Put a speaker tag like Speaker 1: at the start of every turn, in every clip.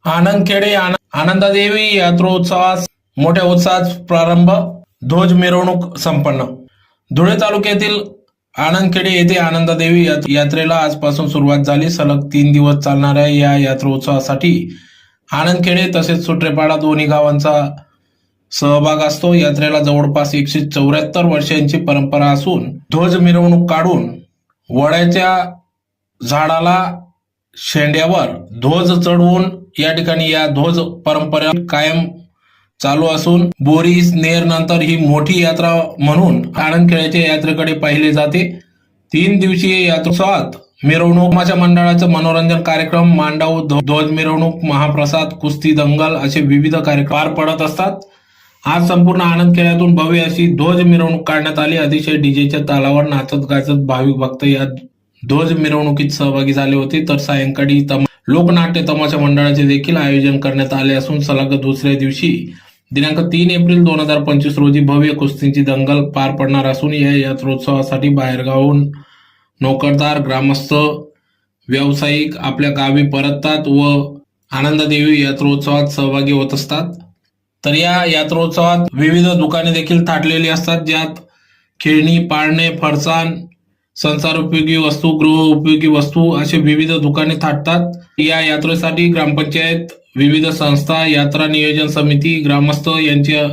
Speaker 1: आनंदखेडे आनंदादेवी यात्रोत्सवास मोठ्या उत्साहात प्रारंभ, ध्वज मिरवणूक संपन्न. धुळे तालुक्यातील आनंदखेडे येथे आनंदादेवी यात्रेला आजपासून सुरुवात झाली. सलग 3 दिवस चालणाऱ्या या यात्रोत्सवासाठी आनंदखेडे तसेच सुट्रेपाडा दोन्ही गावांचा सहभाग असतो. यात्रेला जवळपास 174 वर्षांची परंपरा असून ध्वज मिरवणूक काढून वडाच्या झाडाला शेंड्यावर ध्वज चढवून या ठिकाणी या ध्वज परंपरा कायम चालू असून बोरीस नेर नंतर ही मोठी यात्रा म्हणून आनंदखेड्याच्या यात्रेकडे पाहिले जाते. 3 दिवसीय यात्रोत्सवात मिरवणूक, मंडळाचं मनोरंजन कार्यक्रम, मांडव, ध्वज मिरवणूक, महाप्रसाद, कुस्ती, दंगल असे विविध कार्यक्रम पार पडत असतात. आज संपूर्ण आनंदखेड्यातून भव्य अशी ध्वज मिरवणूक काढण्यात आली. अतिशय डीजेच्या तालावर नाचत गाजत भाविक भक्त या ध्वज मिरवणुकीत सहभागी झाले होते. तर सायंकाळी लोकनाट्य तमाशा मंडळाचे देखील आयोजन करण्यात आले असून सलग दुसऱ्या दिवशी दिनांक 3 एप्रिल 2025 रोजी भव्य कुस्तीची दंगल पार पडणार असून या यात्रोत्सवासाठी बाहेरगावून नोकरदार, ग्रामस्थ, व्यावसायिक आपल्या गावी परततात व आनंददेवी यात्रोत्सवात सहभागी होत असतात. तर या यात्रोत्सवात विविध दुकाने देखील थाटलेली असतात, ज्यात खेळणी, पाळणे, फरसाण, संसार उपयोगी वस्तू, गृह उपयोगी वस्तू असे विविध दुकाने थाटतात. या यात्रेसाठी ग्रामपंचायत, विविध संस्था, यात्रा नियोजन समिती, ग्रामस्थ यांच्या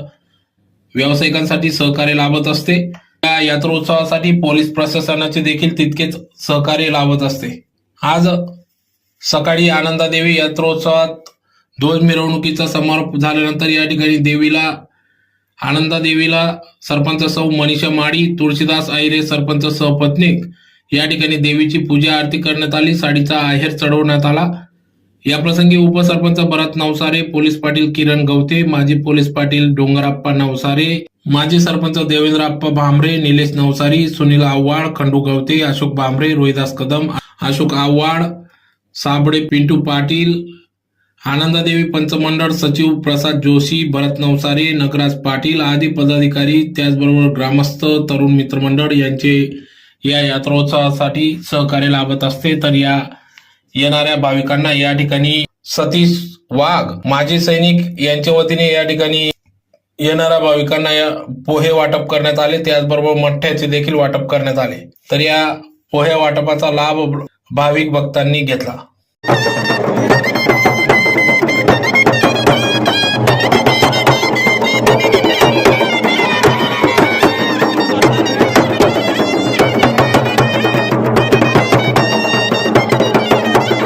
Speaker 1: व्यावसायिकांसाठी सहकार्य लाभत असते. या यात्रोत्सवासाठी पोलीस प्रशासनाचे देखील तितकेच सहकार्य लाभत असते. आज सकाळी आनंदादेवी यात्रोत्सवात ध्वज मिरवणुकीचा समारोप झाल्यानंतर या ठिकाणी आनंदादेवीला सरपंच सौ मनीषा माळी, तुळशीदास आहिरे सरपंच सहपत्नीक या ठिकाणी देवीची पूजा आरती करण्यात आली. साडीचा आहेर चढवण्यात आला. या प्रसंगी उपसरपंच भरत नवसारे, पोलीस पाटील किरण गवते, माजी पोलीस पाटील डोंगरप्पा नवसारे, माजी सरपंच देवेंद्रप्पा भांबरे, निलेश नवसारी, सुनील आव्हाड, खंडू गवते, अशोक भांबरे, रोहिदास कदम, अशोक आव्हाड, साबळे, पिंटू पाटील, आनंदादेवी पंचमंडळ सचिव प्रसाद जोशी, भरत नवसारे, नगराज पाटील आदी पदाधिकारी, त्याचबरोबर ग्रामस्थ, तरुण मित्रमंडळ यांचे या यात्रोत्सवासाठी सहकार्य लाभत असते. तर या येणाऱ्या भाविकांना या ठिकाणी सतीश वाघ, माजी सैनिक यांच्या वतीने या ठिकाणी येणाऱ्या भाविकांना या पोहे वाटप करण्यात आले. त्याचबरोबर मठ्ठ्याचे देखील वाटप करण्यात आले. तर या पोहे वाटपाचा लाभ भाविक भक्तांनी घेतला.